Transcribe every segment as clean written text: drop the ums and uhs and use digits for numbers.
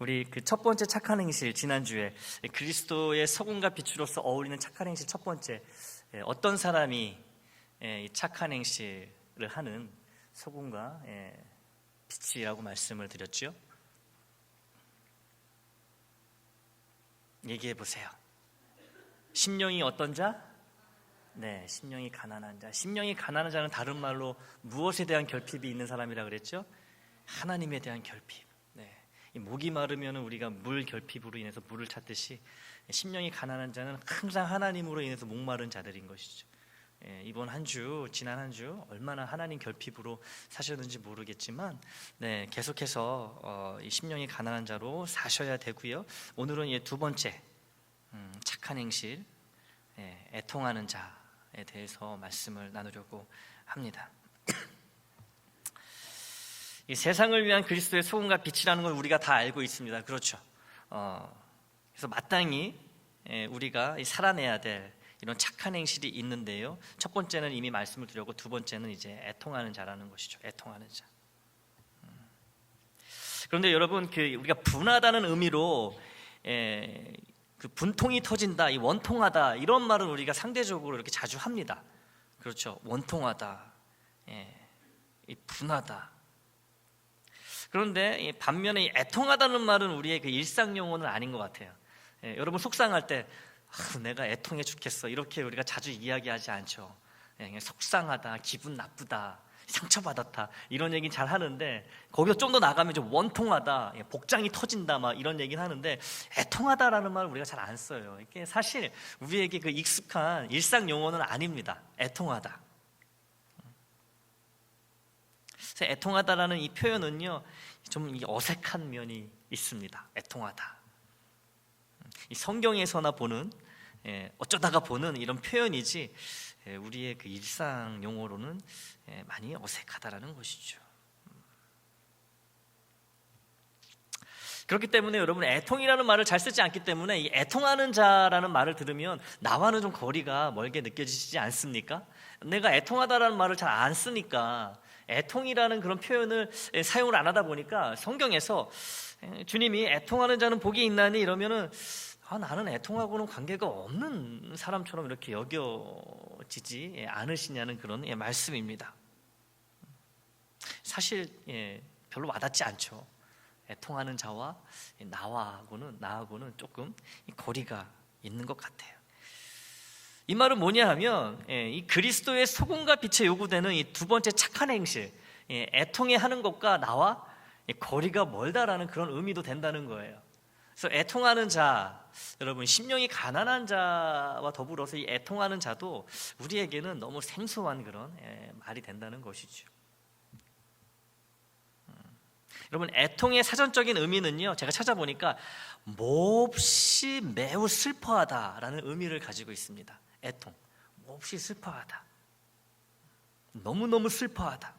우리 그 첫 번째 착한 행실, 지난주에 그리스도의 소금과 빛으로서 어울리는 착한 행실 첫 번째, 어떤 사람이 이 착한 행실을 하는 소금과 빛이라고 말씀을 드렸죠. 얘기해 보세요. 심령이 어떤 자? 네, 심령이 가난한 자. 심령이 가난한 자는 다른 말로 무엇에 대한 결핍이 있는 사람이라 그랬죠? 하나님에 대한 결핍. 네, 이 목이 마르면 우리가 물 결핍으로 인해서 물을 찾듯이 심령이 가난한 자는 항상 하나님으로 인해서 목마른 자들인 것이죠. 이번 한 주, 지난 한 주 얼마나 하나님 결핍으로 사셨는지 모르겠지만, 네, 계속해서 이 심령이 가난한 자로 사셔야 되고요. 오늘은 두 번째 착한 행실, 애통하는 자에 대해서 말씀을 나누려고 합니다. 이 세상을 위한 그리스도의 소금과 빛이라는 걸 우리가 다 알고 있습니다. 그렇죠. 그래서 마땅히 우리가 살아내야 될 이런 착한 행실이 있는데요. 첫 번째는 이미 말씀을 드렸고, 두 번째는 이제 애통하는 자라는 것이죠. 애통하는 자. 그런데 여러분, 우리가 분하다는 의미로 그 분통이 터진다, 이 원통하다, 이런 말은 우리가 상대적으로 이렇게 자주 합니다. 그렇죠. 원통하다, 이 분하다. 그런데 반면에 애통하다는 말은 우리의 그 일상 용어는 아닌 것 같아요. 여러분 속상할 때 내가 애통해 죽겠어, 이렇게 우리가 자주 이야기하지 않죠. 속상하다, 기분 나쁘다, 상처받았다, 이런 얘기는 잘 하는데, 거기서 좀 더 나가면 좀 원통하다, 복장이 터진다, 막 이런 얘기는 하는데, 애통하다라는 말을 우리가 잘 안 써요. 이게 사실 우리에게 그 익숙한 일상 용어는 아닙니다. 애통하다. 그래서 애통하다라는 이 표현은요, 좀 어색한 면이 있습니다. 애통하다. 이 성경에서나 보는, 어쩌다가 보는 이런 표현이지, 우리의 그 일상 용어로는 많이 어색하다라는 것이죠. 그렇기 때문에 여러분, 애통이라는 말을 잘 쓰지 않기 때문에 이 애통하는 자라는 말을 들으면 나와는 좀 거리가 멀게 느껴지지 않습니까? 내가 애통하다라는 말을 잘 안 쓰니까, 애통이라는 그런 표현을 사용을 안 하다 보니까 성경에서 주님이 애통하는 자는 복이 있나니 이러면은 나는 애통하고는 관계가 없는 사람처럼 이렇게 여겨지지 않으시냐는 그런 말씀입니다. 사실 별로 와닿지 않죠. 애통하는 자와 나하고는 조금 거리가 있는 것 같아요. 이 말은 뭐냐 하면, 이 그리스도의 소금과 빛에 요구되는 이 두 번째 착한 행실, 애통해 하는 것과 나와 거리가 멀다라는 그런 의미도 된다는 거예요. 그래서 애통하는 자, 여러분, 심령이 가난한 자와 더불어서 이 애통하는 자도 우리에게는 너무 생소한 그런 말이 된다는 것이죠. 여러분, 애통의 사전적인 의미는요, 제가 찾아보니까 몹시 매우 슬퍼하다라는 의미를 가지고 있습니다. 애통, 몹시 슬퍼하다, 너무너무 슬퍼하다.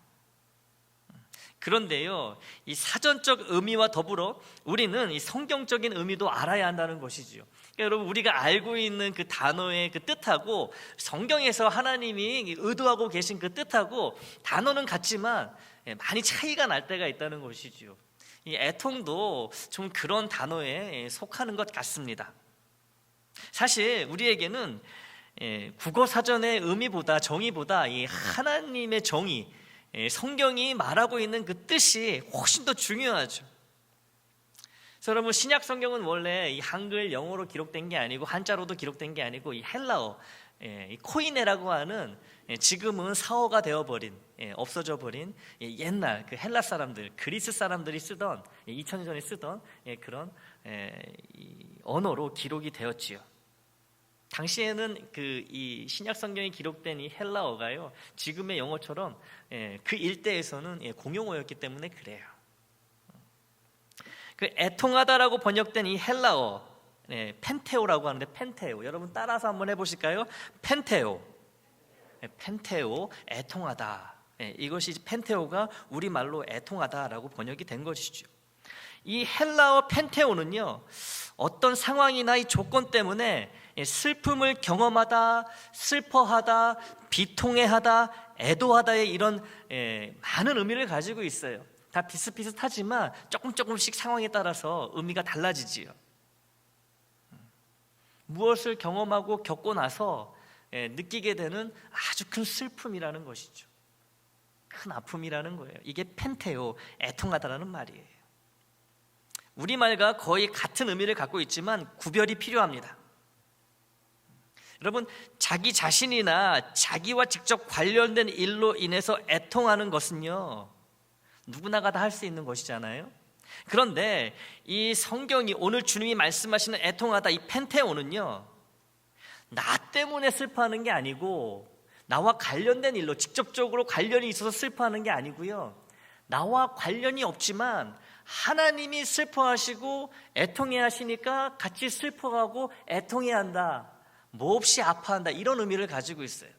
그런데요, 이 사전적 의미와 더불어 우리는 이 성경적인 의미도 알아야 한다는 것이지요. 그러니까 여러분, 우리가 알고 있는 그 단어의 그 뜻하고 성경에서 하나님이 의도하고 계신 그 뜻하고 단어는 같지만 많이 차이가 날 때가 있다는 것이지요. 이 애통도 좀 그런 단어에 속하는 것 같습니다. 사실 우리에게는 국어 사전의 의미보다, 정의보다 이 하나님의 정의, 성경이 말하고 있는 그 뜻이 훨씬 더 중요하죠. 그래서 여러분, 신약 성경은 원래 이 한글 영어로 기록된 게 아니고, 한자로도 기록된 게 아니고, 이 헬라어, 이 코이네라고 하는, 지금은 사어가 되어버린, 없어져 버린 옛날 그 헬라 사람들, 그리스 사람들이 쓰던, 2000년 전에 쓰던 그런 언어로 기록이 되었지요. 당시에는 이 신약 성경이 기록된 이 헬라어가요, 지금의 영어처럼 그 일대에서는 공용어였기 때문에 그래요. 그 애통하다라고 번역된 이 헬라어, 펜테오라고 하는데, 펜테오, 여러분 따라서 한번 해보실까요? 펜테오, 애통하다. 이것이 펜테오가 우리말로 애통하다라고 번역이 된 것이죠. 이 헬라어 펜테오는요, 어떤 상황이나 이 조건 때문에 슬픔을 경험하다, 슬퍼하다, 비통해하다, 애도하다의 이런 많은 의미를 가지고 있어요. 다 비슷비슷하지만 조금씩 상황에 따라서 의미가 달라지지요. 무엇을 경험하고 겪고 나서 느끼게 되는 아주 큰 슬픔이라는 것이죠. 큰 아픔이라는 거예요. 이게 펜테오, 애통하다라는 말이에요. 우리말과 거의 같은 의미를 갖고 있지만 구별이 필요합니다. 여러분, 자기 자신이나 자기와 직접 관련된 일로 인해서 애통하는 것은요, 누구나가 다 할 수 있는 것이잖아요. 그런데 이 성경이 오늘 주님이 말씀하시는 애통하다, 이 펜테오는요, 나 때문에 슬퍼하는 게 아니고 나와 관련된 일로 직접적으로 관련이 있어서 슬퍼하는 게 아니고요, 나와 관련이 없지만 하나님이 슬퍼하시고 애통해 하시니까 같이 슬퍼하고 애통해 한다, 몹시 아파한다, 이런 의미를 가지고 있어요.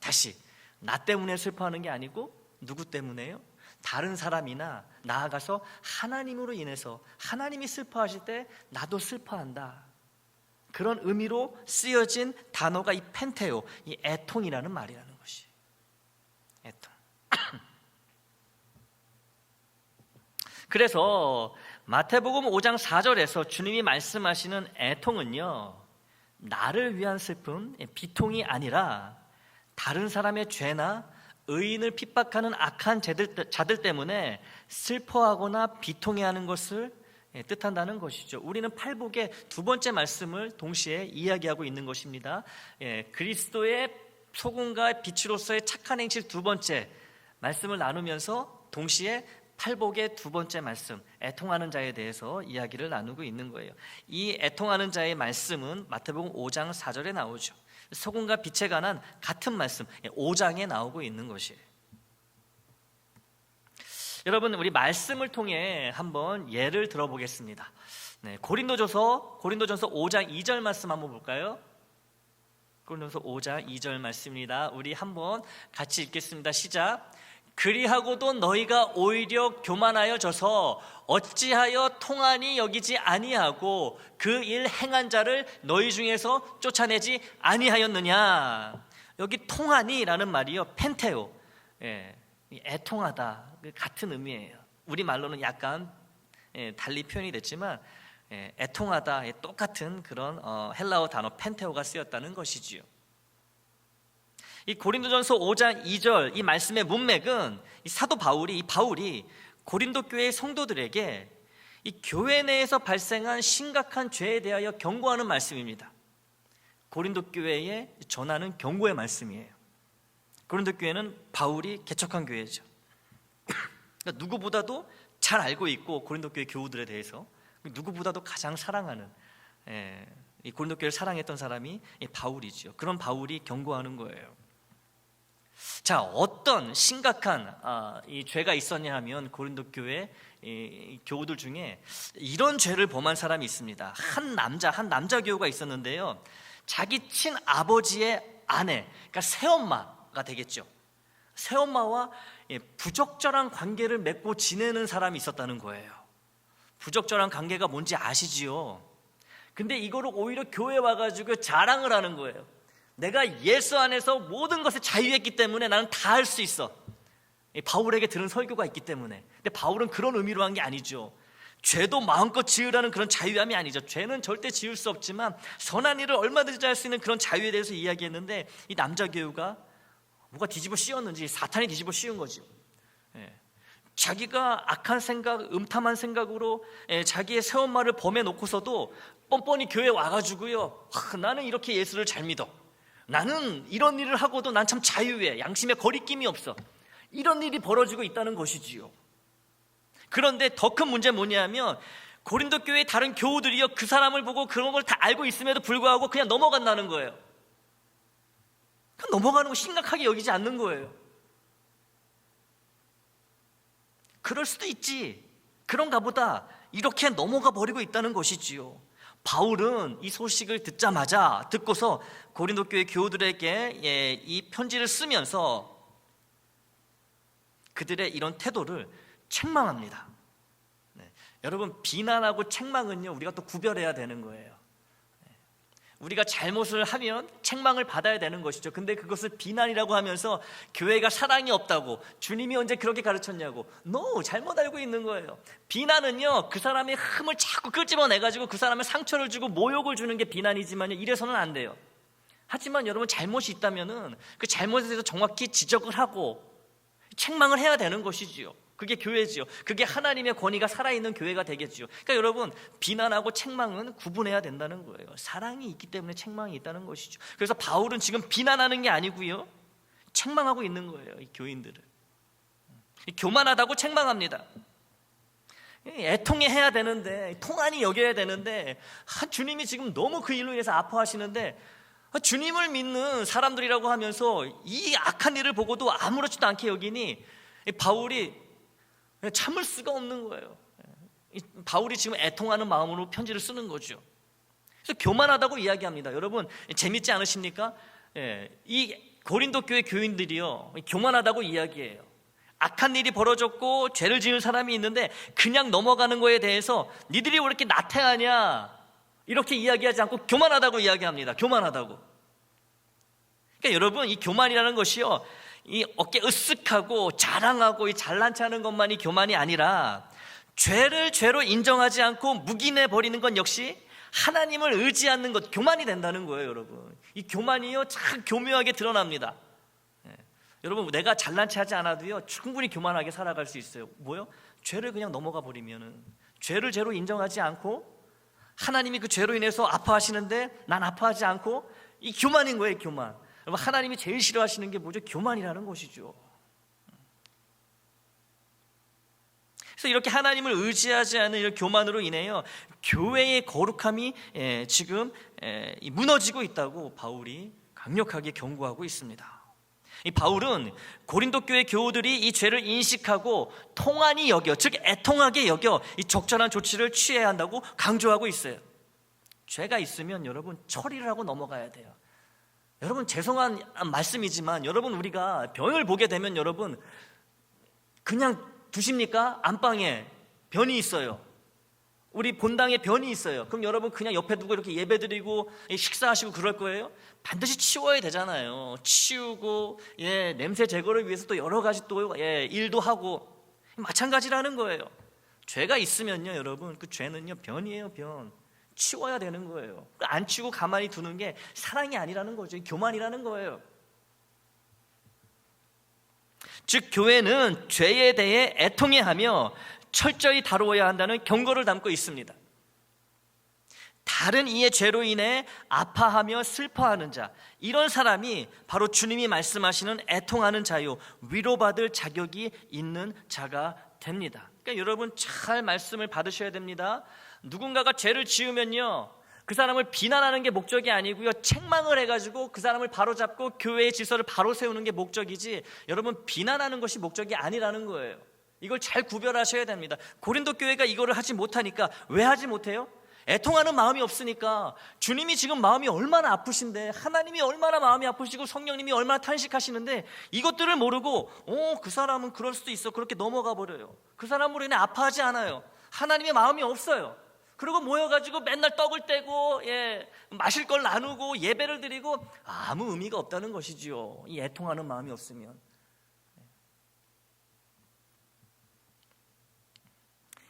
다시, 나 때문에 슬퍼하는 게 아니고 누구 때문에요? 다른 사람이나 나아가서 하나님으로 인해서 하나님이 슬퍼하실 때 나도 슬퍼한다, 그런 의미로 쓰여진 단어가 이 펜테오, 이 애통이라는 말이라는 것이. 애통. 그래서 마태복음 5장 4절에서 주님이 말씀하시는 애통은요, 나를 위한 슬픔, 비통이 아니라 다른 사람의 죄나 의인을 핍박하는 악한 자들 때문에 슬퍼하거나 비통해하는 것을 뜻한다는 것이죠. 우리는 팔복의 두 번째 말씀을 동시에 이야기하고 있는 것입니다. 그리스도의 소금과 빛으로서의 착한 행실 두 번째 말씀을 나누면서 동시에 팔복의 두 번째 말씀, 애통하는 자에 대해서 이야기를 나누고 있는 거예요. 이 애통하는 자의 말씀은 마태복음 5장 4절에 나오죠. 소금과 빛에 관한 같은 말씀 5장에 나오고 있는 것이에요. 여러분, 우리 말씀을 통해 한번 예를 들어보겠습니다. 고린도전서 5장 2절 말씀 한번 볼까요? 고린도전서 5장 2절 말씀입니다. 우리 한번 같이 읽겠습니다. 시작. 그리하고도 너희가 오히려 교만하여져서 어찌하여 통하니 여기지 아니하고 그 일 행한 자를 너희 중에서 쫓아내지 아니하였느냐. 여기 통하니라는 말이요, 펜테오, 애통하다, 같은 의미예요. 우리말로는 약간 달리 표현이 됐지만 애통하다, 똑같은 그런 헬라어 단어 펜테오가 쓰였다는 것이지요. 이 고린도전서 5장 2절 이 말씀의 문맥은 이 사도 바울이 고린도 교회의 성도들에게 이 교회 내에서 발생한 심각한 죄에 대하여 경고하는 말씀입니다. 고린도 교회에 전하는 경고의 말씀이에요. 고린도 교회는 바울이 개척한 교회죠. 그러니까 누구보다도 잘 알고 있고, 고린도 교회 교우들에 대해서 누구보다도 가장 사랑하는, 이 고린도 교회를 사랑했던 사람이 바울이죠. 그런 바울이 경고하는 거예요. 자, 어떤 심각한 이 죄가 있었냐 하면 고린도 교회 교우들 중에 이런 죄를 범한 사람이 있습니다. 한 남자 교우가 있었는데요, 자기 친아버지의 아내, 그러니까 새엄마가 되겠죠. 새엄마와 부적절한 관계를 맺고 지내는 사람이 있었다는 거예요. 부적절한 관계가 뭔지 아시지요? 근데 이거를 오히려 교회에 와가지고 자랑을 하는 거예요. 내가 예수 안에서 모든 것을 자유했기 때문에 나는 다 할 수 있어. 바울에게 들은 설교가 있기 때문에. 근데 바울은 그런 의미로 한 게 아니죠. 죄도 마음껏 지으라는 그런 자유함이 아니죠. 죄는 절대 지을 수 없지만 선한 일을 얼마든지 할 수 있는 그런 자유에 대해서 이야기했는데, 이 남자 교우가 뭐가 뒤집어 씌웠는지 사탄이 뒤집어 씌운 거죠. 자기가 악한 생각, 음탐한 생각으로 자기의 새엄마를 범해 놓고서도 뻔뻔히 교회에 와가지고요, 나는 이렇게 예수를 잘 믿어, 나는 이런 일을 하고도 난 참 자유해, 양심에 거리낌이 없어, 이런 일이 벌어지고 있다는 것이지요. 그런데 더 큰 문제는 뭐냐면 고린도 교회의 다른 교우들이요, 그 사람을 보고 그런 걸 다 알고 있음에도 불구하고 그냥 넘어간다는 거예요. 넘어가는 거 심각하게 여기지 않는 거예요. 그럴 수도 있지, 그런가 보다, 이렇게 넘어가 버리고 있다는 것이지요. 바울은 이 소식을 듣고서 고린도 교회 교우들에게 이 편지를 쓰면서 그들의 이런 태도를 책망합니다. 여러분, 비난하고 책망은요, 우리가 또 구별해야 되는 거예요. 우리가 잘못을 하면 책망을 받아야 되는 것이죠. 근데 그것을 비난이라고 하면서 교회가 사랑이 없다고, 주님이 언제 그렇게 가르쳤냐고, 잘못 알고 있는 거예요. 비난은요, 그 사람의 흠을 자꾸 끄집어내가지고 그 사람의 상처를 주고 모욕을 주는 게 비난이지만요, 이래서는 안 돼요. 하지만 여러분, 잘못이 있다면은 그 잘못에 대해서 정확히 지적을 하고 책망을 해야 되는 것이지요. 그게 교회지요. 그게 하나님의 권위가 살아있는 교회가 되겠지요. 그러니까 여러분, 비난하고 책망은 구분해야 된다는 거예요. 사랑이 있기 때문에 책망이 있다는 것이죠. 그래서 바울은 지금 비난하는 게 아니고요, 책망하고 있는 거예요. 이 교인들을 교만하다고 책망합니다. 애통해야 되는데, 통안이 여겨야 되는데, 주님이 지금 너무 그 일로 인해서 아파하시는데, 주님을 믿는 사람들이라고 하면서 이 악한 일을 보고도 아무렇지도 않게 여기니 바울이 참을 수가 없는 거예요. 바울이 지금 애통하는 마음으로 편지를 쓰는 거죠. 그래서 교만하다고 이야기합니다. 여러분, 재밌지 않으십니까? 이 고린도 교회 교인들이요, 교만하다고 이야기해요. 악한 일이 벌어졌고 죄를 지은 사람이 있는데 그냥 넘어가는 거에 대해서 니들이 왜 이렇게 나태하냐, 이렇게 이야기하지 않고 교만하다고 이야기합니다. 교만하다고. 그러니까 여러분, 이 교만이라는 것이요, 이 어깨 으쓱하고 자랑하고 이 잘난 체하는 것만이 교만이 아니라, 죄를 죄로 인정하지 않고 묵인해 버리는 건 역시 하나님을 의지하는 것, 교만이 된다는 거예요. 여러분, 이 교만이요, 참 교묘하게 드러납니다. 여러분, 내가 잘난 체하지 않아도요, 충분히 교만하게 살아갈 수 있어요. 뭐요? 죄를 그냥 넘어가 버리면은, 죄를 죄로 인정하지 않고 하나님이 그 죄로 인해서 아파하시는데 난 아파하지 않고, 이 교만인 거예요. 교만. 여러분, 하나님이 제일 싫어하시는 게 뭐죠? 교만이라는 것이죠. 그래서 이렇게 하나님을 의지하지 않는 이런 교만으로 인해요, 교회의 거룩함이 지금 무너지고 있다고 바울이 강력하게 경고하고 있습니다. 이 바울은 고린도 교회 교우들이 이 죄를 인식하고 통안히 여겨, 즉 애통하게 여겨 이 적절한 조치를 취해야 한다고 강조하고 있어요. 죄가 있으면 여러분, 처리를 하고 넘어가야 돼요. 여러분, 죄송한 말씀이지만 여러분, 우리가 병을 보게 되면 여러분, 그냥 두십니까? 안방에 변이 있어요. 우리 본당에 변이 있어요. 그럼 여러분 그냥 옆에 두고 이렇게 예배드리고 식사하시고 그럴 거예요? 반드시 치워야 되잖아요. 치우고, 냄새 제거를 위해서 또 여러 가지 또 일도 하고, 마찬가지라는 거예요. 죄가 있으면요, 여러분, 그 죄는요, 변이에요. 변. 치워야 되는 거예요. 안 치우고 가만히 두는 게 사랑이 아니라는 거죠. 교만이라는 거예요. 즉, 교회는 죄에 대해 애통해하며 철저히 다루어야 한다는 경고를 담고 있습니다. 다른 이의 죄로 인해 아파하며 슬퍼하는 자, 이런 사람이 바로 주님이 말씀하시는 애통하는 자요, 위로받을 자격이 있는 자가 됩니다. 그러니까 여러분, 잘 말씀을 받으셔야 됩니다. 누군가가 죄를 지으면요, 그 사람을 비난하는 게 목적이 아니고요, 책망을 해가지고 그 사람을 바로잡고 교회의 질서를 바로 세우는 게 목적이지, 여러분, 비난하는 것이 목적이 아니라는 거예요. 이걸 잘 구별하셔야 됩니다. 고린도 교회가 이거를 하지 못하니까, 왜 하지 못해요? 애통하는 마음이 없으니까. 주님이 지금 마음이 얼마나 아프신데, 하나님이 얼마나 마음이 아프시고 성령님이 얼마나 탄식하시는데, 이것들을 모르고 그 사람은 그럴 수도 있어, 그렇게 넘어가 버려요. 그 사람으로 인해 아파하지 않아요. 하나님의 마음이 없어요. 그리고 모여가지고 맨날 떡을 떼고 마실 걸 나누고 예배를 드리고 아무 의미가 없다는 것이지요. 이 애통하는 마음이 없으면.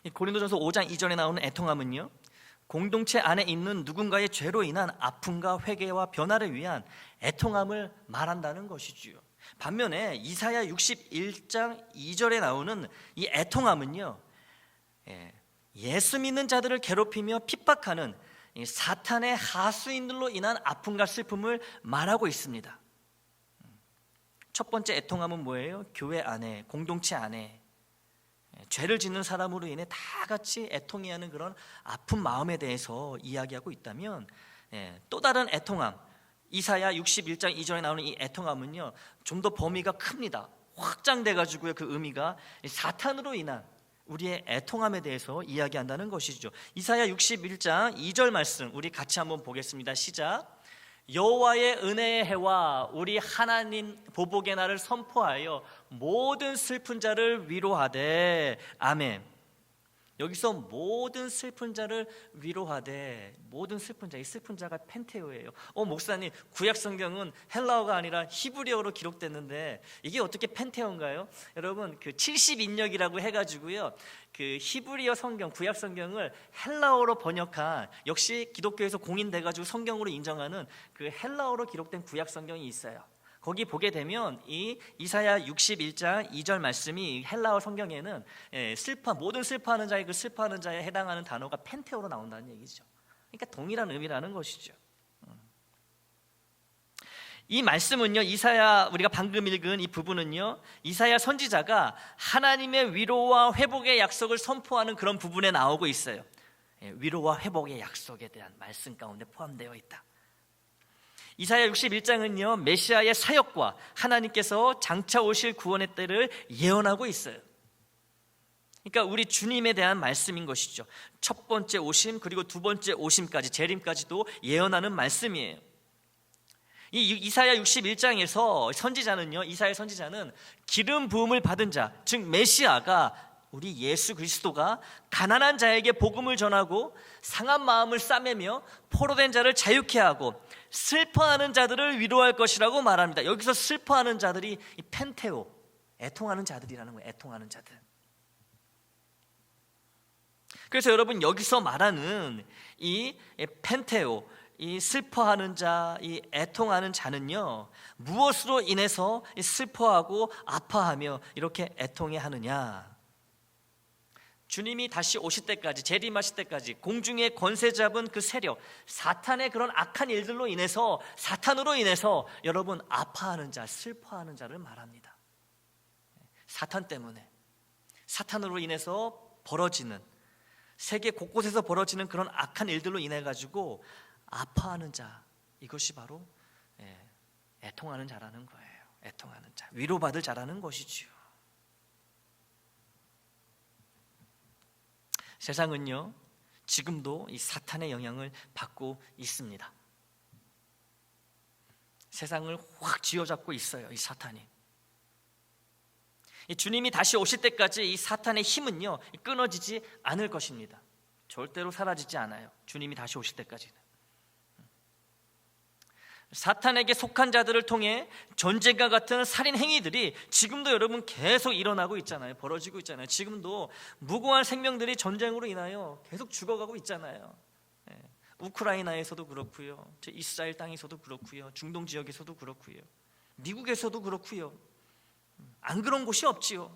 이 고린도전서 5장 2절에 나오는 애통함은요, 공동체 안에 있는 누군가의 죄로 인한 아픔과 회개와 변화를 위한 애통함을 말한다는 것이지요. 반면에 이사야 61장 2절에 나오는 이 애통함은요, 예수 믿는 자들을 괴롭히며 핍박하는 이 사탄의 하수인들로 인한 아픔과 슬픔을 말하고 있습니다. 첫 번째 애통함은 뭐예요? 교회 안에, 공동체 안에 죄를 짓는 사람으로 인해 다 같이 애통해야 하는 그런 아픈 마음에 대해서 이야기하고 있다면, 또 다른 애통함, 이사야 61장 2절에 나오는 이 애통함은요, 좀 더 범위가 큽니다. 확장돼가지고요, 그 의미가 사탄으로 인한 우리의 애통함에 대해서 이야기한다는 것이죠. 이사야 61장 2절 말씀 우리 같이 한번 보겠습니다. 시작. 여호와의 은혜의 해와 우리 하나님 보복의 날을 선포하여 모든 슬픈 자를 위로하되, 아멘. 여기서 모든 슬픈 자를 위로하되, 모든 슬픈 자, 이 슬픈 자가 펜테오예요. 목사님, 구약 성경은 헬라어가 아니라 히브리어로 기록됐는데 이게 어떻게 펜테오인가요? 여러분, 그 70인역이라고 해가지고요, 그 히브리어 성경, 구약 성경을 헬라어로 번역한, 역시 기독교에서 공인돼가지고 성경으로 인정하는 그 헬라어로 기록된 구약 성경이 있어요. 거기 보게 되면 이 이사야 61장 2절 말씀이 헬라어 성경에는 모든 슬퍼하는 자의 그 슬퍼하는 자에 해당하는 단어가 펜테오로 나온다는 얘기죠. 그러니까 동일한 의미라는 것이죠. 이 말씀은요, 우리가 방금 읽은 이 부분은요, 이사야 선지자가 하나님의 위로와 회복의 약속을 선포하는 그런 부분에 나오고 있어요. 위로와 회복의 약속에 대한 말씀 가운데 포함되어 있다. 이사야 61장은요, 메시아의 사역과 하나님께서 장차 오실 구원의 때를 예언하고 있어요. 그러니까 우리 주님에 대한 말씀인 것이죠. 첫 번째 오심, 그리고 두 번째 오심까지, 재림까지도 예언하는 말씀이에요. 이 이사야 61장에서 이사야 선지자는 기름 부음을 받은 자, 즉 메시아가, 우리 예수 그리스도가 가난한 자에게 복음을 전하고 상한 마음을 싸매며 포로된 자를 자유케 하고 슬퍼하는 자들을 위로할 것이라고 말합니다. 여기서 슬퍼하는 자들이 이 펜테오, 애통하는 자들이라는 거예요. 애통하는 자들. 그래서 여러분, 여기서 말하는 이 펜테오, 이 슬퍼하는 자, 이 애통하는 자는요, 무엇으로 인해서 슬퍼하고 아파하며 이렇게 애통해 하느냐? 주님이 다시 오실 때까지, 재림하실 때까지 공중에 권세 잡은 그 세력, 사탄의 그런 악한 일들로 인해서, 사탄으로 인해서 여러분 아파하는 자, 슬퍼하는 자를 말합니다. 사탄 때문에, 사탄으로 인해서 벌어지는, 세계 곳곳에서 벌어지는 그런 악한 일들로 인해 가지고 아파하는 자, 이것이 바로 애통하는 자라는 거예요. 애통하는 자, 위로받을 자라는 것이지요. 세상은요, 지금도 이 사탄의 영향을 받고 있습니다. 세상을 확 쥐어잡고 있어요, 이 사탄이. 이 주님이 다시 오실 때까지 이 사탄의 힘은요, 끊어지지 않을 것입니다. 절대로 사라지지 않아요, 주님이 다시 오실 때까지는. 사탄에게 속한 자들을 통해 전쟁과 같은 살인 행위들이 지금도 여러분 계속 일어나고 있잖아요. 벌어지고 있잖아요. 지금도 무고한 생명들이 전쟁으로 인하여 계속 죽어가고 있잖아요. 우크라이나에서도 그렇고요, 이스라엘 땅에서도 그렇고요, 중동 지역에서도 그렇고요, 미국에서도 그렇고요. 안 그런 곳이 없지요.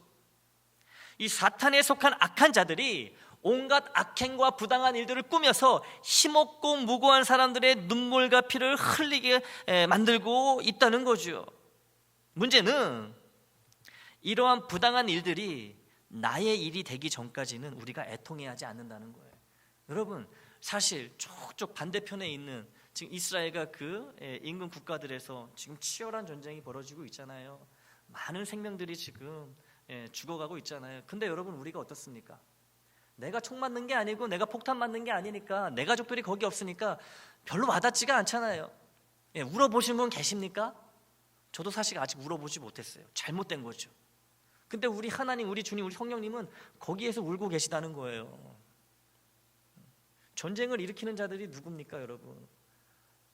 이 사탄에 속한 악한 자들이 온갖 악행과 부당한 일들을 꾸며서 힘없고 무고한 사람들의 눈물과 피를 흘리게 만들고 있다는 거죠. 문제는 이러한 부당한 일들이 나의 일이 되기 전까지는 우리가 애통해야 하지 않는다는 거예요. 여러분, 사실 저쪽 반대편에 있는 지금 이스라엘과 그 인근 국가들에서 지금 치열한 전쟁이 벌어지고 있잖아요. 많은 생명들이 지금 죽어가고 있잖아요. 근데 여러분, 우리가 어떻습니까? 내가 총 맞는 게 아니고 내가 폭탄 맞는 게 아니니까, 내 가족들이 거기 없으니까 별로 와닿지가 않잖아요. 울어보신 분 계십니까? 저도 사실 아직 울어보지 못했어요. 잘못된 거죠. 근데 우리 하나님, 우리 주님, 우리 성령님은 거기에서 울고 계시다는 거예요. 전쟁을 일으키는 자들이 누굽니까, 여러분?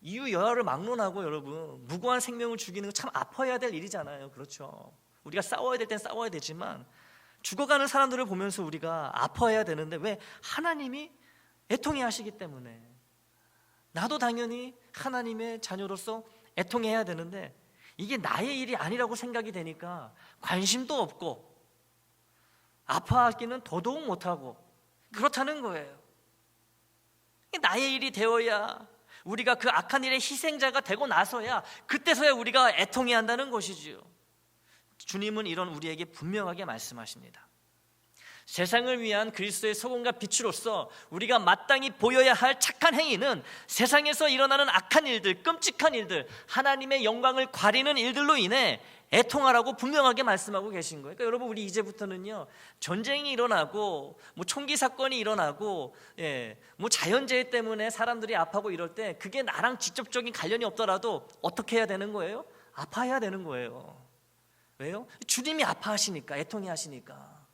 이유 여하를 막론하고 여러분 무고한 생명을 죽이는 거 참 아파해야 될 일이잖아요. 그렇죠? 우리가 싸워야 될 땐 싸워야 되지만 죽어가는 사람들을 보면서 우리가 아파해야 되는데, 왜? 하나님이 애통해 하시기 때문에. 나도 당연히 하나님의 자녀로서 애통해야 되는데 이게 나의 일이 아니라고 생각이 되니까 관심도 없고 아파하기는 더더욱 못하고 그렇다는 거예요. 나의 일이 되어야, 우리가 그 악한 일의 희생자가 되고 나서야, 그때서야 우리가 애통해야 한다는 것이지요. 주님은 이런 우리에게 분명하게 말씀하십니다. 세상을 위한 그리스도의 소금과 빛으로서 우리가 마땅히 보여야 할 착한 행위는 세상에서 일어나는 악한 일들, 끔찍한 일들, 하나님의 영광을 가리는 일들로 인해 애통하라고 분명하게 말씀하고 계신 거예요. 그러니까 여러분, 우리 이제부터는요, 전쟁이 일어나고 총기 사건이 일어나고 자연재해 때문에 사람들이 아파하고 이럴 때 그게 나랑 직접적인 관련이 없더라도 어떻게 해야 되는 거예요? 아파해야 되는 거예요. 왜요? 주님이 아파하시니까, 애통해 하시니까.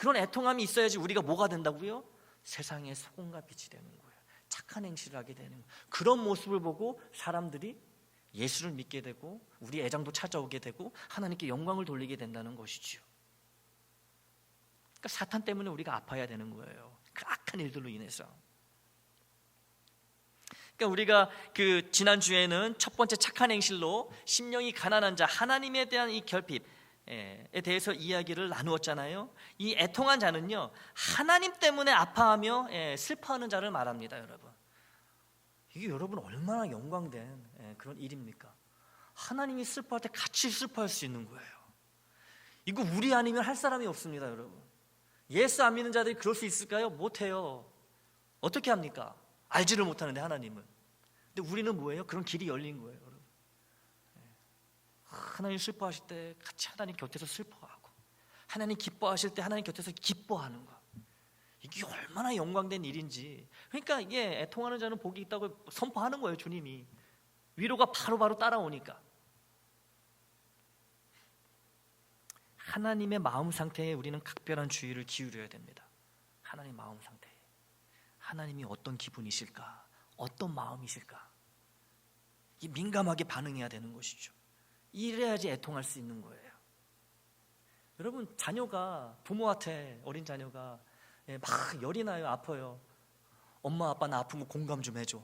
그런 애통함이 있어야지 우리가 뭐가 된다고요? 세상의 소금과 빛이 되는 거예요. 착한 행실을 하게 되는 거예요. 그런 모습을 보고 사람들이 예수를 믿게 되고 우리 애장도 찾아오게 되고 하나님께 영광을 돌리게 된다는 것이지요. 그러니까 사탄 때문에 우리가 아파야 되는 거예요. 그 악한 일들로 인해서. 그러니까 우리가 그 지난주에는 첫 번째 착한 행실로 심령이 가난한 자, 하나님에 대한 이 결핍에 대해서 이야기를 나누었잖아요. 이 애통한 자는요, 하나님 때문에 아파하며 슬퍼하는 자를 말합니다. 여러분, 이게 여러분 얼마나 영광된 그런 일입니까? 하나님이 슬퍼할 때 같이 슬퍼할 수 있는 거예요. 이거 우리 아니면 할 사람이 없습니다. 여러분, 예수 안 믿는 자들이 그럴 수 있을까요? 못해요. 어떻게 합니까? 알지를 못하는데 하나님은. 근데 우리는 뭐예요? 그런 길이 열린 거예요. 여러분, 하나님 슬퍼하실 때 같이 하나님 곁에서 슬퍼하고, 하나님 기뻐하실 때 하나님 곁에서 기뻐하는 거, 이게 얼마나 영광된 일인지. 그러니까 이게 애통하는 자는 복이 있다고 선포하는 거예요. 주님이 위로가 바로바로 따라오니까. 하나님의 마음 상태에 우리는 각별한 주의를 기울여야 됩니다. 하나님 마음 상태에 하나님이 어떤 기분이실까, 어떤 마음이실까, 이 민감하게 반응해야 되는 것이죠. 이래야지 애통할 수 있는 거예요. 여러분, 자녀가 부모한테, 어린 자녀가 막 열이 나요, 아파요. 엄마 아빠 나 아프면 공감 좀 해줘.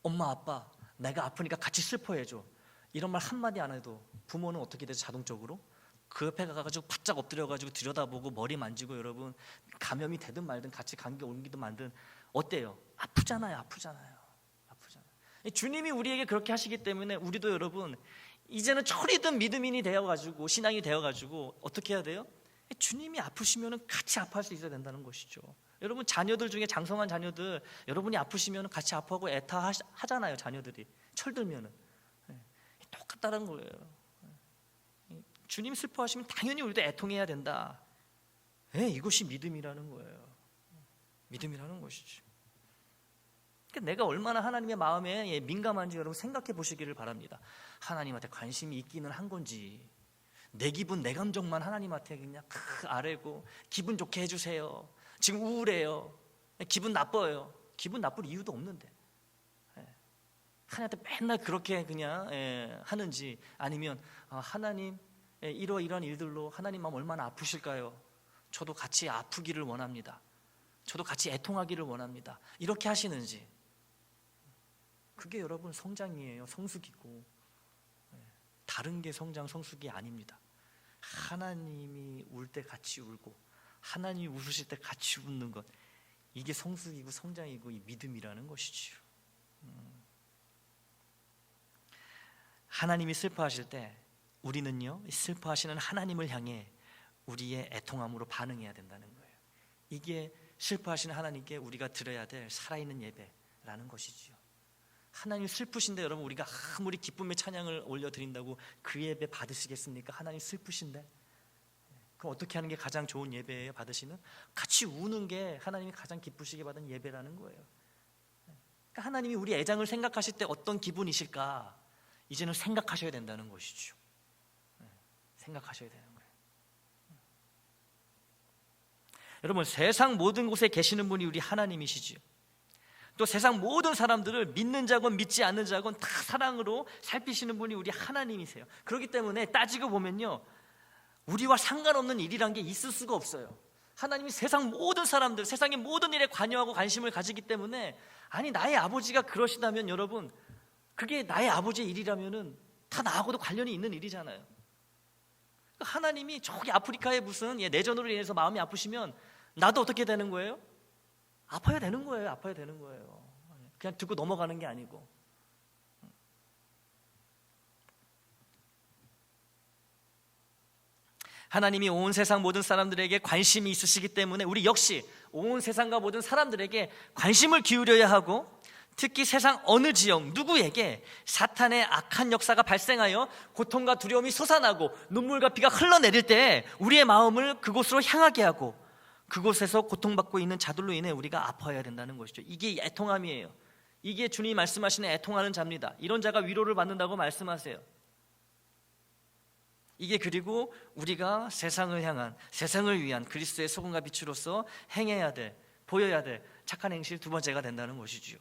엄마 아빠 내가 아프니까 같이 슬퍼해줘. 이런 말 한마디 안 해도 부모는 어떻게 되죠? 자동적으로 그 옆에 가가지고 바짝 엎드려가지고 들여다보고 머리 만지고, 여러분 감염이 되든 말든 같이 감기 옮기든 말든 어때요? 아프잖아요. 주님이 우리에게 그렇게 하시기 때문에 우리도 여러분 이제는 철이든 믿음인이 되어가지고 신앙이 되어가지고 어떻게 해야 돼요? 주님이 아프시면 같이 아파할 수 있어야 된다는 것이죠. 여러분, 자녀들 중에 장성한 자녀들, 여러분이 아프시면 같이 아파하고 애타하잖아요. 자녀들이 철들면은 똑같다는 거예요. 주님 슬퍼하시면 당연히 우리도 애통해야 된다. 이것이 믿음이라는 거예요. 믿음이라는 것이죠. 그러니까 내가 얼마나 하나님의 마음에 민감한지 여러분 생각해 보시기를 바랍니다. 하나님한테 관심이 있기는 한 건지, 내 기분 내 감정만 하나님한테 그냥 아뢰고 기분 좋게 해주세요, 지금 우울해요, 기분 나빠요, 기분 나쁠 이유도 없는데 하나님한테 맨날 그렇게 그냥 하는지, 아니면 하나님 이러이러한 일들로 하나님 마음 얼마나 아프실까요? 저도 같이 아프기를 원합니다. 저도 같이 애통하기를 원합니다. 이렇게 하시는지. 그게 여러분 성장이에요. 성숙이고. 다른 게 성장, 성숙이 아닙니다. 하나님이 울 때 같이 울고 하나님이 웃으실 때 같이 웃는 것, 이게 성숙이고 성장이고 이 믿음이라는 것이지요. 하나님이 슬퍼하실 때 우리는요, 슬퍼하시는 하나님을 향해 우리의 애통함으로 반응해야 된다는 거예요. 이게 슬퍼하시는 하나님께 우리가 드려야 될 살아있는 예배라는 것이지요. 하나님 슬프신데 여러분, 우리가 아무리 기쁨의 찬양을 올려드린다고 그 예배 받으시겠습니까? 하나님 슬프신데. 그럼 어떻게 하는 게 가장 좋은 예배예요? 받으시면 같이 우는 게 하나님이 가장 기쁘시게 받은 예배라는 거예요. 그러니까 하나님이 우리 애장을 생각하실 때 어떤 기분이실까, 이제는 생각하셔야 된다는 것이죠. 생각하셔야 되는 거예요. 여러분, 세상 모든 곳에 계시는 분이 우리 하나님이시지요. 또 세상 모든 사람들을 믿는 자건 믿지 않는 자건 다 사랑으로 살피시는 분이 우리 하나님이세요. 그렇기 때문에 따지고 보면요, 우리와 상관없는 일이란 게 있을 수가 없어요. 하나님이 세상 모든 사람들, 세상의 모든 일에 관여하고 관심을 가지기 때문에, 아니 나의 아버지가 그러시다면 여러분, 그게 나의 아버지의 일이라면은 다 나하고도 관련이 있는 일이잖아요. 하나님이 저기 아프리카에 무슨 내전으로 인해서 마음이 아프시면 나도 어떻게 되는 거예요? 아파야 되는 거예요. 아파야 되는 거예요. 그냥 듣고 넘어가는 게 아니고. 하나님이 온 세상 모든 사람들에게 관심이 있으시기 때문에 우리 역시 온 세상과 모든 사람들에게 관심을 기울여야 하고, 특히 세상 어느 지역 누구에게 사탄의 악한 역사가 발생하여 고통과 두려움이 솟아나고 눈물과 피가 흘러내릴 때 우리의 마음을 그곳으로 향하게 하고, 그곳에서 고통받고 있는 자들로 인해 우리가 아파야 된다는 것이죠. 이게 애통함이에요. 이게 주님이 말씀하시는 애통하는 자입니다. 이런 자가 위로를 받는다고 말씀하세요. 이게 그리고 우리가 세상을 향한, 세상을 위한 그리스도의 소금과 빛으로서 행해야 될, 보여야 될 착한 행실 두 번째가 된다는 것이지요.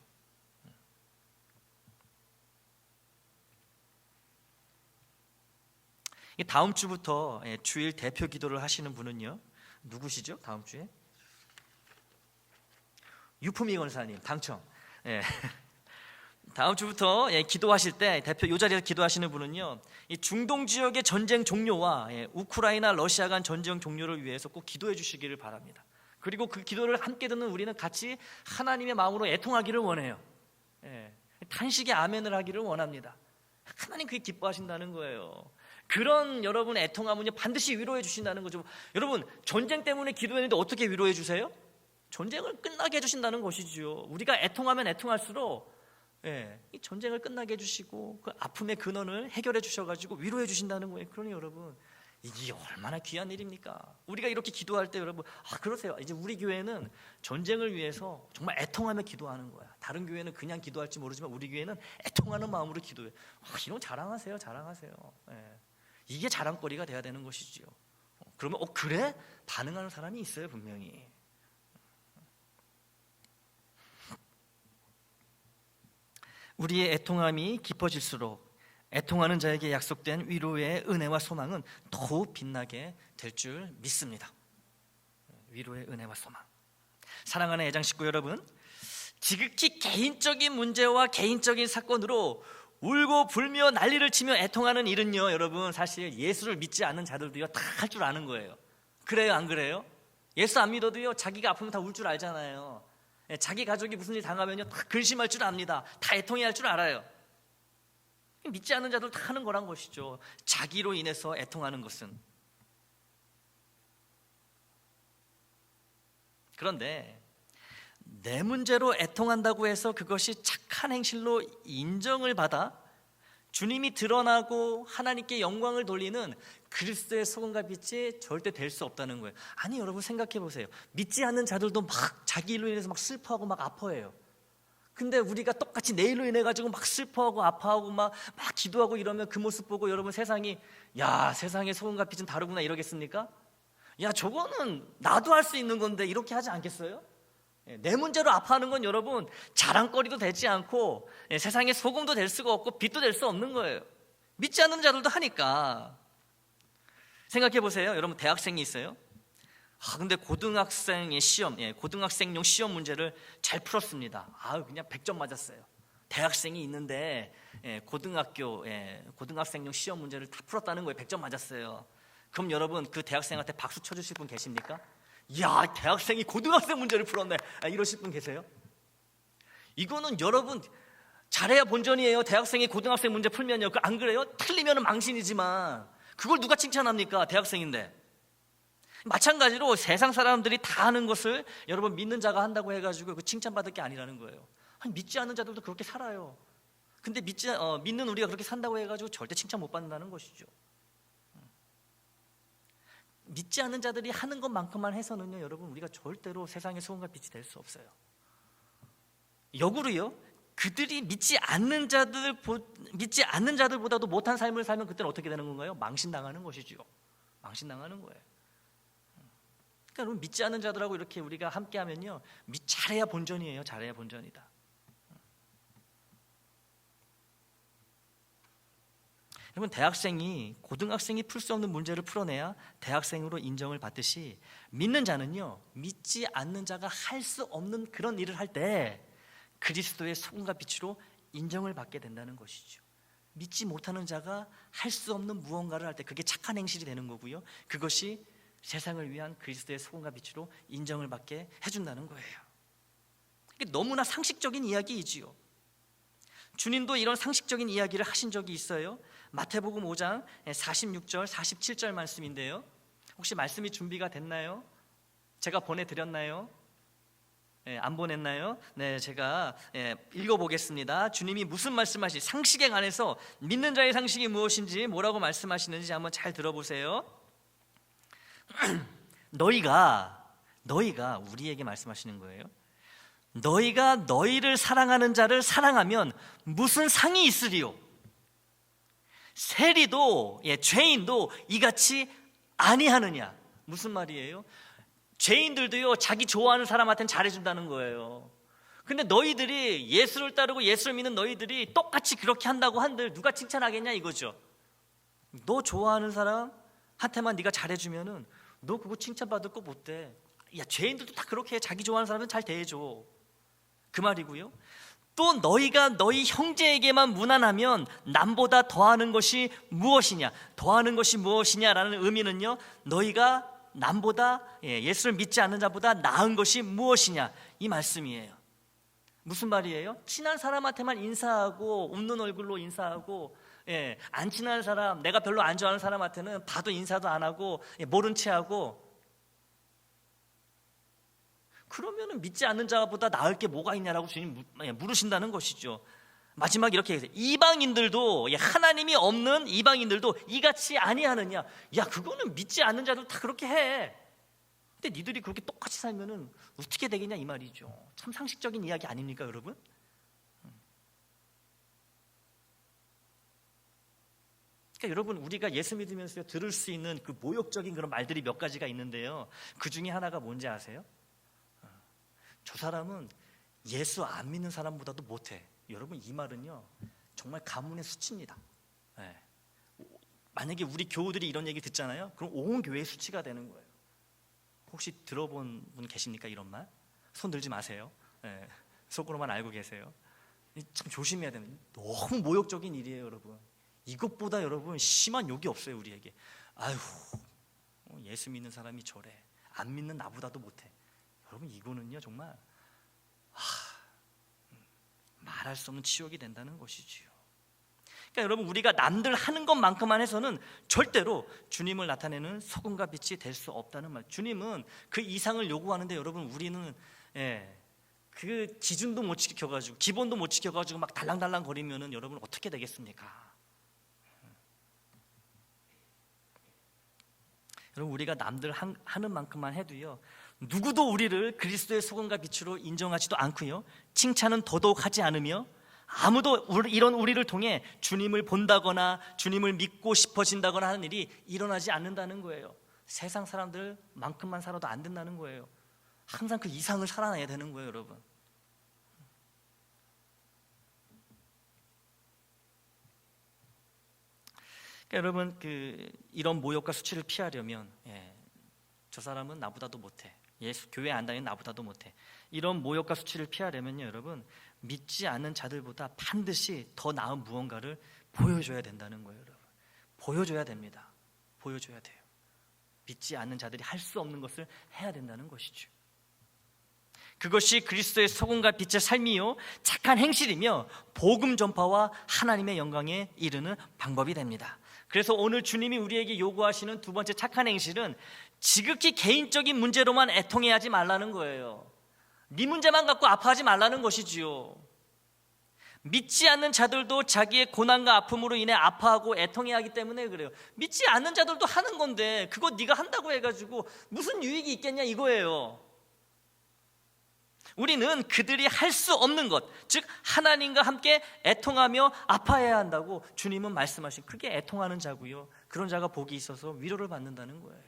다음 주부터 주일 대표 기도를 하시는 분은요, 누구시죠? 다음 주에 유품이 권사님 당첨. 다음 주부터 기도하실 때 대표 이 자리에서 기도하시는 분은요, 이 중동 지역의 전쟁 종료와 우크라이나 러시아 간 전쟁 종료를 위해서 꼭 기도해 주시기를 바랍니다. 그리고 그 기도를 함께 듣는 우리는 같이 하나님의 마음으로 애통하기를 원해요. 탄식의 아멘을 하기를 원합니다. 하나님 그게 기뻐하신다는 거예요. 그런 여러분의 애통함은요, 반드시 위로해 주신다는 거죠. 여러분, 전쟁 때문에 기도했는데 어떻게 위로해 주세요? 전쟁을 끝나게 해주신다는 것이지요. 우리가 애통하면 애통할수록 이 전쟁을 끝나게 해주시고 그 아픔의 근원을 해결해 주셔가지고 위로해 주신다는 거예요. 그러니 여러분, 이게 얼마나 귀한 일입니까? 우리가 이렇게 기도할 때 여러분, 그러세요. 이제 우리 교회는 전쟁을 위해서 정말 애통하며 기도하는 거야. 다른 교회는 그냥 기도할지 모르지만 우리 교회는 애통하는 마음으로 기도해. 이런 자랑하세요, 자랑하세요. 이게 자랑거리가 돼야 되는 것이지요. 그러면 그래? 반응하는 사람이 있어요, 분명히. 우리의 애통함이 깊어질수록 애통하는 자에게 약속된 위로의 은혜와 소망은 더욱 빛나게 될 줄 믿습니다. 위로의 은혜와 소망. 사랑하는 애장 식구 여러분, 지극히 개인적인 문제와 개인적인 사건으로 울고 불며 난리를 치며 애통하는 일은요, 여러분, 사실 예수를 믿지 않는 자들도요 다 할 줄 아는 거예요. 그래요, 안 그래요? 예수 안 믿어도요 자기가 아프면 다 울 줄 알잖아요. 자기 가족이 무슨 일 당하면요 다 근심할 줄 압니다. 다 애통해야 할 줄 알아요. 믿지 않는 자들 다 하는 거란 것이죠. 자기로 인해서 애통하는 것은. 그런데 내 문제로 애통한다고 해서 그것이 착한 행실로 인정을 받아 주님이 드러나고 하나님께 영광을 돌리는 그리스도의 소금과 빛이 절대 될 수 없다는 거예요. 아니, 여러분 생각해 보세요. 믿지 않는 자들도 막 자기 일로 인해서 막 슬퍼하고 막 아파해요. 근데 우리가 똑같이 내 일로 인해 가지고 막 슬퍼하고 아파하고 막 기도하고 이러면 그 모습 보고 여러분 세상이, 야, 세상의 소금과 빛은 다르구나 이러겠습니까? 야, 저거는 나도 할 수 있는 건데 이렇게 하지 않겠어요? 내 문제로 아파하는 건 여러분 자랑거리도 되지 않고 세상에 소금도 될 수가 없고 빛도 될 수 없는 거예요. 믿지 않는 자들도 하니까. 생각해 보세요. 여러분, 대학생이 있어요. 근데 고등학생의 시험, 고등학생용 시험 문제를 잘 풀었습니다. 그냥 100점 맞았어요. 대학생이 있는데 고등학생용 시험 문제를 다 풀었다는 거예요. 100점 맞았어요. 그럼 여러분, 그 대학생한테 박수 쳐주실 분 계십니까? 야, 대학생이 고등학생 문제를 풀었네, 이러실 분 계세요? 이거는 여러분 잘해야 본전이에요. 대학생이 고등학생 문제 풀면요, 안 그래요? 틀리면 망신이지만 그걸 누가 칭찬합니까? 대학생인데. 마찬가지로 세상 사람들이 다 하는 것을 여러분 믿는 자가 한다고 해가지고 그 칭찬받을 게 아니라는 거예요. 믿지 않는 자들도 그렇게 살아요. 근데 믿는 우리가 그렇게 산다고 해가지고 절대 칭찬 못 받는다는 것이죠. 믿지 않는 자들이 하는 것만큼만 해서는요, 여러분, 우리가 절대로 세상의 소금과 빛이 될 수 없어요. 역으로요, 그들이 믿지 않는 자들보다도 못한 삶을 살면 그때는 어떻게 되는 건가요? 망신당하는 것이죠. 망신당하는 거예요. 그러니까 여러분, 믿지 않는 자들하고 이렇게 우리가 함께하면요, 잘해야 본전이에요. 잘해야 본전이다. 여러분, 고등학생이 풀 수 없는 문제를 풀어내야 대학생으로 인정을 받듯이 믿는 자는요, 믿지 않는 자가 할 수 없는 그런 일을 할 때 그리스도의 소금과 빛으로 인정을 받게 된다는 것이죠. 믿지 못하는 자가 할 수 없는 무언가를 할 때 그게 착한 행실이 되는 거고요, 그것이 세상을 위한 그리스도의 소금과 빛으로 인정을 받게 해준다는 거예요. 이게 너무나 상식적인 이야기이지요. 주님도 이런 상식적인 이야기를 하신 적이 있어요. 마태복음 5장 46절 47절 말씀인데요, 혹시 말씀이 준비가 됐나요? 제가 보내드렸나요? 안 보냈나요? 제가 읽어보겠습니다. 주님이 무슨 말씀하시지, 상식에 관해서 믿는 자의 상식이 무엇인지, 뭐라고 말씀하시는지 한번 잘 들어보세요. 너희가 우리에게 말씀하시는 거예요. 너희가 너희를 사랑하는 자를 사랑하면 무슨 상이 있으리요? 세리도 죄인도 이같이 아니하느냐. 무슨 말이에요? 죄인들도요 자기 좋아하는 사람한테는 잘해준다는 거예요. 근데 너희들이 예수를 따르고 예수를 믿는 너희들이 똑같이 그렇게 한다고 한들 누가 칭찬하겠냐 이거죠. 너 좋아하는 사람한테만 네가 잘해주면은 너 그거 칭찬받을 거 못 돼. 야, 죄인들도 다 그렇게 해. 자기 좋아하는 사람은 잘 대해줘. 그 말이고요. 또 너희가 너희 형제에게만 무난하면 남보다 더하는 것이 무엇이냐. 더하는 것이 무엇이냐라는 의미는요, 너희가 남보다 예수를 믿지 않는 자보다 나은 것이 무엇이냐 이 말씀이에요. 무슨 말이에요? 친한 사람한테만 인사하고 웃는 얼굴로 인사하고 안 친한 사람, 내가 별로 안 좋아하는 사람한테는 봐도 인사도 안 하고 모른 채 하고, 그러면은 믿지 않는 자보다 나을 게 뭐가 있냐라고 주님 물으신다는 것이죠. 마지막 이렇게 얘기해요. 이방인들도, 하나님이 없는 이방인들도 이같이 아니하느냐. 야, 그거는 믿지 않는 자들 다 그렇게 해. 근데 니들이 그렇게 똑같이 살면은 어떻게 되겠냐 이 말이죠. 참 상식적인 이야기 아닙니까 여러분? 그러니까 여러분, 우리가 예수 믿으면서 들을 수 있는 그 모욕적인 그런 말들이 몇 가지가 있는데요, 그 중에 하나가 뭔지 아세요? 저 사람은 예수 안 믿는 사람보다도 못해. 여러분, 이 말은요 정말 가문의 수치입니다. 만약에 우리 교우들이 이런 얘기 듣잖아요, 그럼 온 교회의 수치가 되는 거예요. 혹시 들어본 분 계십니까? 이런 말? 손 들지 마세요. 속으로만 알고 계세요. 참 조심해야 됩니다. 너무 모욕적인 일이에요 여러분. 이것보다 여러분 심한 욕이 없어요 우리에게. 아유, 예수 믿는 사람이 저래, 안 믿는 나보다도 못해. 여러분, 이거는요 정말 말할 수 없는 치욕이 된다는 것이지요. 그러니까 여러분, 우리가 남들 하는 것만큼만 해서는 절대로 주님을 나타내는 소금과 빛이 될 수 없다는 말. 주님은 그 이상을 요구하는데 여러분, 우리는 그 기준도 못 지켜가지고, 기본도 못 지켜가지고 막 달랑달랑 거리면은 여러분 어떻게 되겠습니까? 여러분, 우리가 남들 하는 만큼만 해도요, 누구도 우리를 그리스도의 소금과 빛으로 인정하지도 않고요, 칭찬은 더더욱 하지 않으며, 아무도 이런 우리를 통해 주님을 본다거나 주님을 믿고 싶어진다거나 하는 일이 일어나지 않는다는 거예요. 세상 사람들만큼만 살아도 안 된다는 거예요. 항상 그 이상을 살아내야 되는 거예요 여러분. 그러니까 여러분, 이런 모욕과 수치를 피하려면 저 사람은 나보다도 못해, 예수 교회 안 다니는 나보다도 못해, 이런 모욕과 수치를 피하려면요 여러분, 믿지 않는 자들보다 반드시 더 나은 무언가를 보여줘야 된다는 거예요 여러분. 보여줘야 됩니다. 보여줘야 돼요. 믿지 않는 자들이 할 수 없는 것을 해야 된다는 것이죠. 그것이 그리스도의 소금과 빛의 삶이요 착한 행실이며 복음 전파와 하나님의 영광에 이르는 방법이 됩니다. 그래서 오늘 주님이 우리에게 요구하시는 두 번째 착한 행실은 지극히 개인적인 문제로만 애통해하지 말라는 거예요. 네 문제만 갖고 아파하지 말라는 것이지요. 믿지 않는 자들도 자기의 고난과 아픔으로 인해 아파하고 애통해야 하기 때문에 그래요. 믿지 않는 자들도 하는 건데 그거 네가 한다고 해가지고 무슨 유익이 있겠냐 이거예요. 우리는 그들이 할 수 없는 것, 즉 하나님과 함께 애통하며 아파해야 한다고 주님은 말씀하신, 그게 애통하는 자고요, 그런 자가 복이 있어서 위로를 받는다는 거예요.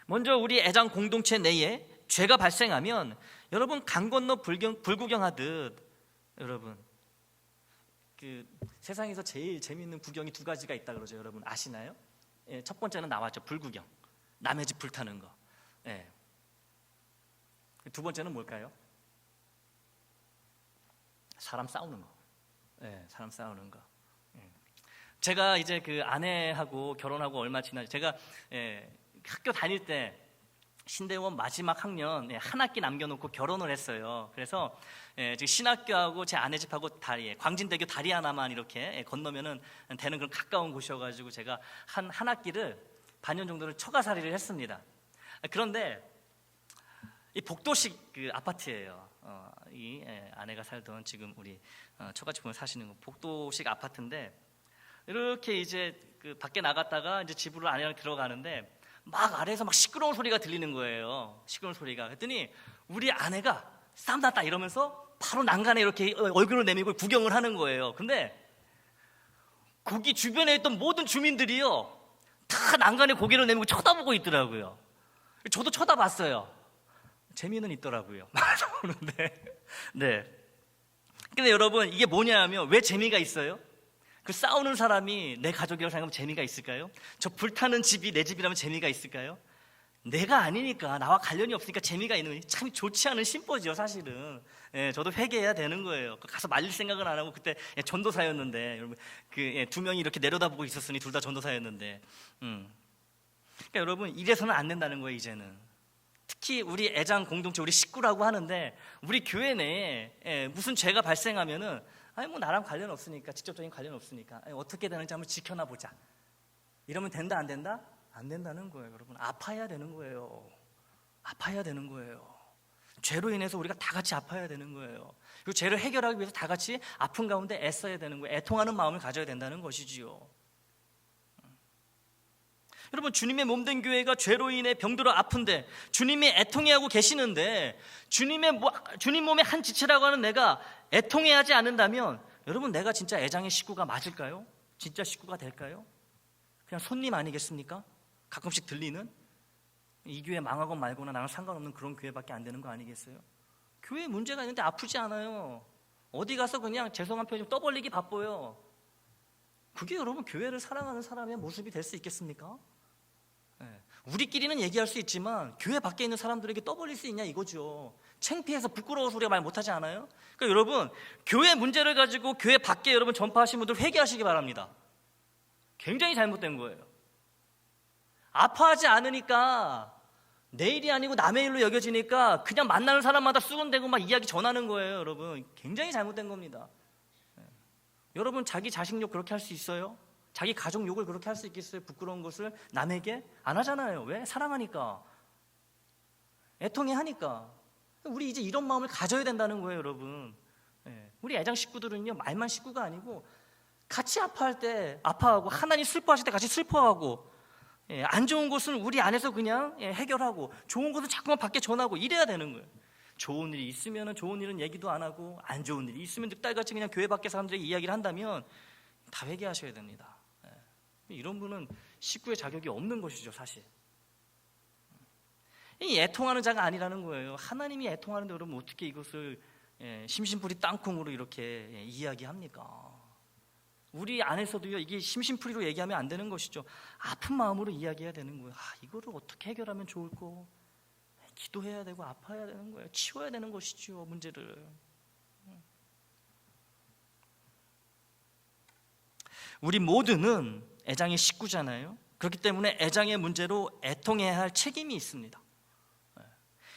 먼저 우리 애장 공동체 내에 죄가 발생하면 여러분, 강 건너 불구경하듯, 여러분 세상에서 제일 재미있는 구경이 두 가지가 있다 그러죠. 여러분 아시나요? 첫 번째는 나왔죠. 불구경, 남의 집 불타는 거. 두 번째는 뭘까요? 사람 싸우는 거. 사람 싸우는 거. 제가 이제 그 아내하고 결혼하고 얼마 지나서 제가 학교 다닐 때 신대원 마지막 학년 한 학기 남겨놓고 결혼을 했어요. 그래서 지금 신학교하고 제 아내 집하고 광진대교 다리 하나만 이렇게 건너면은 되는 그런 가까운 곳이어가지고 제가 한 학기를 반년 정도를 처가살이를 했습니다. 그런데 이 복도식 그 아파트예요. 이 아내가 살던 지금 우리 처가집에 사시는 거 복도식 아파트인데, 이렇게 이제 그 밖에 나갔다가 이제 집으로 아내랑 들어가는데 막 아래에서 막 시끄러운 소리가 들리는 거예요. 시끄러운 소리가. 그랬더니 우리 아내가 싸움 났다 이러면서 바로 난간에 이렇게 얼굴을 내밀고 구경을 하는 거예요. 근데 거기 주변에 있던 모든 주민들이요 다 난간에 고개를 내밀고 쳐다보고 있더라고요. 저도 쳐다봤어요. 재미는 있더라고요. 보는데. 네. 근데 여러분 이게 뭐냐면 왜 재미가 있어요? 그 싸우는 사람이 내 가족이라고 생각하면 재미가 있을까요? 저 불타는 집이 내 집이라면 재미가 있을까요? 내가 아니니까, 나와 관련이 없으니까 재미가 있는, 참 좋지 않은 심보죠 사실은. 예, 저도 회개해야 되는 거예요. 가서 말릴 생각은 안 하고, 그때 전도사였는데 여러분 두 명이 이렇게 내려다보고 있었으니 둘 다 전도사였는데 그러니까 여러분 이래서는 안 된다는 거예요. 이제는 특히 우리 애장 공동체, 우리 식구라고 하는데 우리 교회 내에 무슨 죄가 발생하면은 아니 뭐 나랑 관련 없으니까, 직접적인 관련 없으니까 어떻게 되는지 한번 지켜나 보자, 이러면 된다 안 된다? 안 된다는 거예요. 여러분 아파야 되는 거예요. 아파야 되는 거예요. 죄로 인해서 우리가 다 같이 아파야 되는 거예요. 그리고 죄를 해결하기 위해서 다 같이 아픈 가운데 애써야 되는 거예요. 애통하는 마음을 가져야 된다는 것이지요. 여러분 주님의 몸된 교회가 죄로 인해 병들어 아픈데 주님이 애통해하고 계시는데 주님 몸의 한 지체라고 하는 내가 애통해하지 않는다면 여러분 내가 진짜 애장의 식구가 맞을까요? 진짜 식구가 될까요? 그냥 손님 아니겠습니까? 가끔씩 들리는 이 교회 망하건 말거나 나랑 상관없는 그런 교회밖에 안 되는 거 아니겠어요? 교회에 문제가 있는데 아프지 않아요. 어디 가서 그냥 죄송한 표정 떠벌리기 바빠요. 그게 여러분 교회를 사랑하는 사람의 모습이 될 수 있겠습니까? 우리끼리는 얘기할 수 있지만 교회 밖에 있는 사람들에게 떠벌릴 수 있냐 이거죠. 창피해서 부끄러워서 우리가 말 못하지 않아요? 그러니까 여러분 교회 문제를 가지고 교회 밖에 여러분 전파하신 분들 회개하시기 바랍니다. 굉장히 잘못된 거예요. 아파하지 않으니까 내 일이 아니고 남의 일로 여겨지니까 그냥 만나는 사람마다 수군대고 막 이야기 전하는 거예요. 여러분 굉장히 잘못된 겁니다. 여러분 자기 자식 욕 그렇게 할 수 있어요? 자기 가족 욕을 그렇게 할 수 있겠어요? 부끄러운 것을 남에게? 안 하잖아요. 왜? 사랑하니까, 애통해 하니까. 우리 이제 이런 마음을 가져야 된다는 거예요. 여러분 우리 애장 식구들은요 말만 식구가 아니고 같이 아파할 때 아파하고 하나님 슬퍼하실 때 같이 슬퍼하고 안 좋은 것은 우리 안에서 그냥 해결하고 좋은 것은 자꾸만 밖에 전하고 이래야 되는 거예요. 좋은 일이 있으면 좋은 일은 얘기도 안 하고 안 좋은 일이 있으면 늑달같이 그냥 교회 밖에 사람들에게 이야기를 한다면 다 회개하셔야 됩니다. 이런 분은 식구의 자격이 없는 것이죠 사실. 이 애통하는 자가 아니라는 거예요. 하나님이 애통하는데 여러분 어떻게 이것을 심심풀이 땅콩으로 이렇게 이야기합니까? 우리 안에서도요 이게 심심풀이로 얘기하면 안 되는 것이죠. 아픈 마음으로 이야기해야 되는 거예요. 이거를 어떻게 해결하면 좋을까? 기도해야 되고 아파야 되는 거예요. 치워야 되는 것이죠 문제를. 우리 모두는 애장의 식구잖아요. 그렇기 때문에 애장의 문제로 애통해야 할 책임이 있습니다.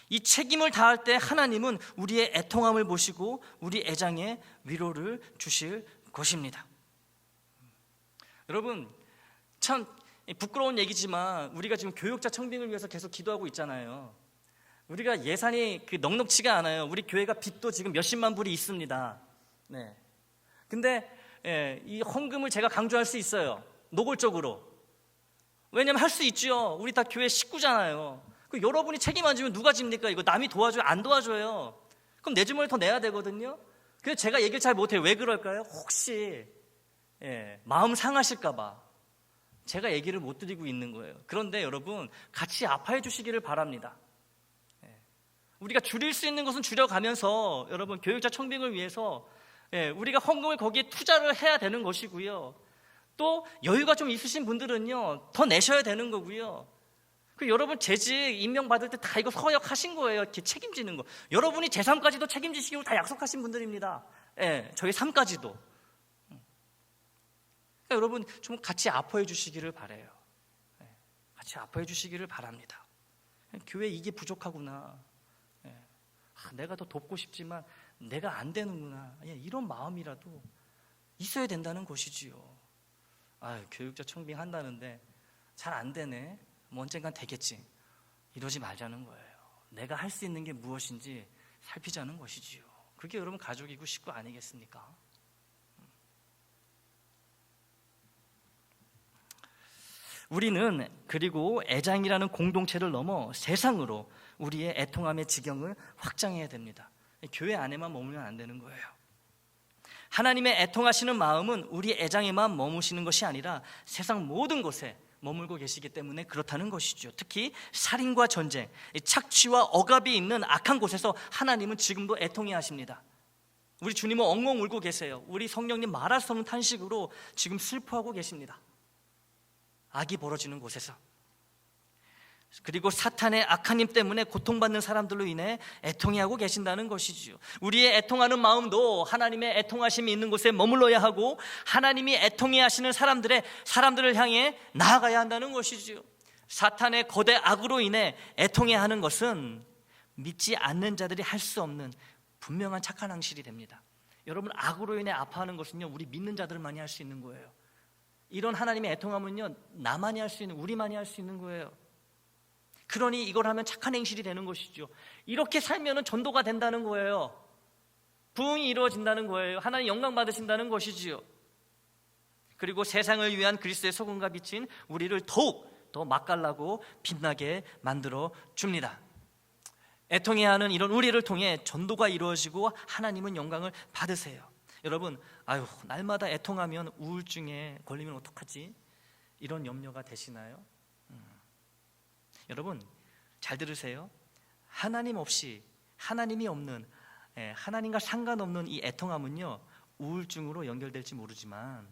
이 책임을 다할 때 하나님은 우리의 애통함을 보시고 우리 애장의 위로를 주실 것입니다. 여러분 참 부끄러운 얘기지만 우리가 지금 교육자 청빙을 위해서 계속 기도하고 있잖아요. 우리가 예산이 넉넉치가 않아요. 우리 교회가 빚도 지금 몇십만 불이 있습니다. 근데 이 헌금을 제가 강조할 수 있어요. 노골적으로. 왜냐면 할 수 있죠. 우리 다 교회 식구잖아요. 여러분이 책임 안 지면 누가 집니까? 이거 남이 도와줘요? 안 도와줘요? 그럼 내 주머니 더 내야 되거든요. 그래서 제가 얘기를 잘 못해요. 왜 그럴까요? 혹시 마음 상하실까 봐 제가 얘기를 못 드리고 있는 거예요. 그런데 여러분 같이 아파해 주시기를 바랍니다. 우리가 줄일 수 있는 것은 줄여가면서 여러분 교육자 청빙을 위해서 우리가 헌금을 거기에 투자를 해야 되는 것이고요. 또 여유가 좀 있으신 분들은요 더 내셔야 되는 거고요. 여러분 재직 임명받을 때 다 이거 서약하신 거예요. 이렇게 책임지는 거. 여러분이 제 삶까지도 책임지시기로 다 약속하신 분들입니다. 저희 삶까지도. 여러분 좀 같이 아파해 주시기를 바라요. 같이 아파해 주시기를 바랍니다. 교회 이게 부족하구나. 내가 더 돕고 싶지만 내가 안 되는구나. 이런 마음이라도 있어야 된다는 것이지요. 교육자 청빙한다는데 잘 안 되네. 뭐 언젠간 되겠지. 이러지 말자는 거예요. 내가 할 수 있는 게 무엇인지 살피자는 것이지요. 그게 여러분 가족이고 식구 아니겠습니까? 우리는 그리고 애장이라는 공동체를 넘어 세상으로 우리의 애통함의 지경을 확장해야 됩니다. 교회 안에만 머물면 안 되는 거예요. 하나님의 애통하시는 마음은 우리 애장에만 머무시는 것이 아니라 세상 모든 곳에 머물고 계시기 때문에 그렇다는 것이죠. 특히 살인과 전쟁, 착취와 억압이 있는 악한 곳에서 하나님은 지금도 애통해 하십니다. 우리 주님은 엉엉 울고 계세요. 우리 성령님 말할 수 없는 탄식으로 지금 슬퍼하고 계십니다. 악이 벌어지는 곳에서. 그리고 사탄의 악한 힘 때문에 고통받는 사람들로 인해 애통해하고 계신다는 것이지요. 우리의 애통하는 마음도 하나님의 애통하심이 있는 곳에 머물러야 하고 하나님이 애통해 하시는 사람들을 향해 나아가야 한다는 것이지요. 사탄의 거대 악으로 인해 애통해하는 것은 믿지 않는 자들이 할 수 없는 분명한 착한 행실이 됩니다. 여러분, 악으로 인해 아파하는 것은요, 우리 믿는 자들만이 할 수 있는 거예요. 이런 하나님의 애통함은요, 나만이 할 수 있는, 우리만이 할 수 있는 거예요. 그러니 이걸 하면 착한 행실이 되는 것이죠. 이렇게 살면 전도가 된다는 거예요. 부흥이 이루어진다는 거예요. 하나님 영광 받으신다는 것이지요. 그리고 세상을 위한 그리스도의 소금과 빛인 우리를 더욱 더 맛깔나고 빛나게 만들어 줍니다. 애통해야 하는 이런 우리를 통해 전도가 이루어지고 하나님은 영광을 받으세요. 여러분, 날마다 애통하면 우울증에 걸리면 어떡하지? 이런 염려가 되시나요? 여러분, 잘 들으세요. 하나님 없이, 하나님이 없는, 하나님과 상관없는 이 애통함은요, 우울증으로 연결될지 모르지만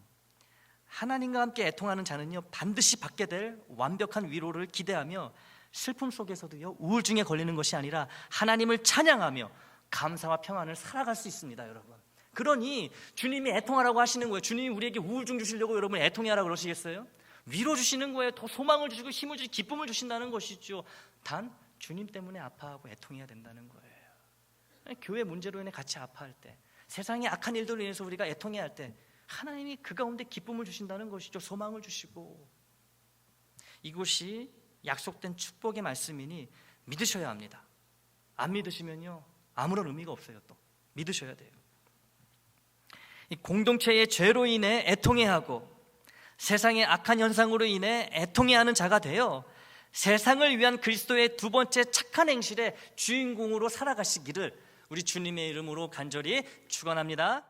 하나님과 함께 애통하는 자는요, 반드시 받게 될 완벽한 위로를 기대하며 슬픔 속에서도요, 우울증에 걸리는 것이 아니라 하나님을 찬양하며 감사와 평안을 살아갈 수 있습니다. 여러분, 그러니 주님이 애통하라고 하시는 거예요. 주님이 우리에게 우울증 주시려고 여러분 애통해하라고 그러시겠어요? 위로 주시는 거예요. 더 소망을 주시고 힘을 주시고 기쁨을 주신다는 것이죠. 단 주님 때문에 아파하고 애통해야 된다는 거예요. 교회 문제로 인해 같이 아파할 때, 세상의 악한 일들로 인해서 우리가 애통해야 할 때 하나님이 그 가운데 기쁨을 주신다는 것이죠. 소망을 주시고. 이것이 약속된 축복의 말씀이니 믿으셔야 합니다. 안 믿으시면요, 아무런 의미가 없어요. 또 믿으셔야 돼요. 이 공동체의 죄로 인해 애통해하고 세상의 악한 현상으로 인해 애통해하는 자가 되어 세상을 위한 그리스도의 두 번째 착한 행실의 주인공으로 살아가시기를 우리 주님의 이름으로 간절히 축원합니다.